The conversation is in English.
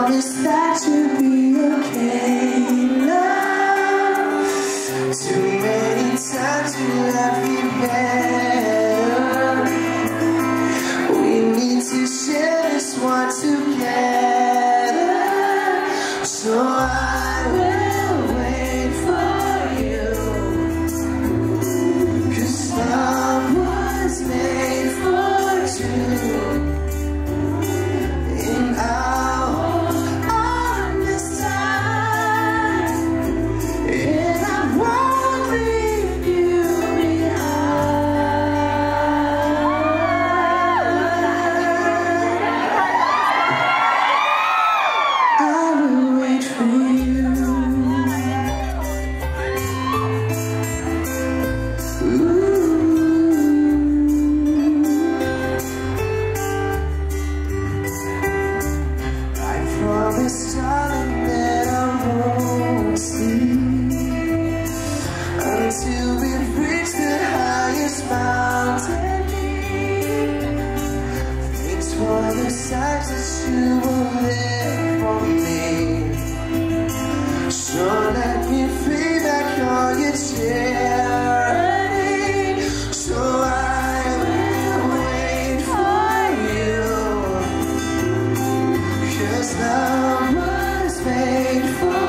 promise that you'll be okay, love. Too many times you left me better. We need to share this one together. So I will wait for you, 'cause love was made for two. And I'll hold on this time, and I won't leave you behind. I will wait for you. Promise, darling, that I won't sleep until we've reached the highest mountain peak. Thanks for the times that you will live for me. So let me feel like all your charity. So I will wait for you, 'cause love was made for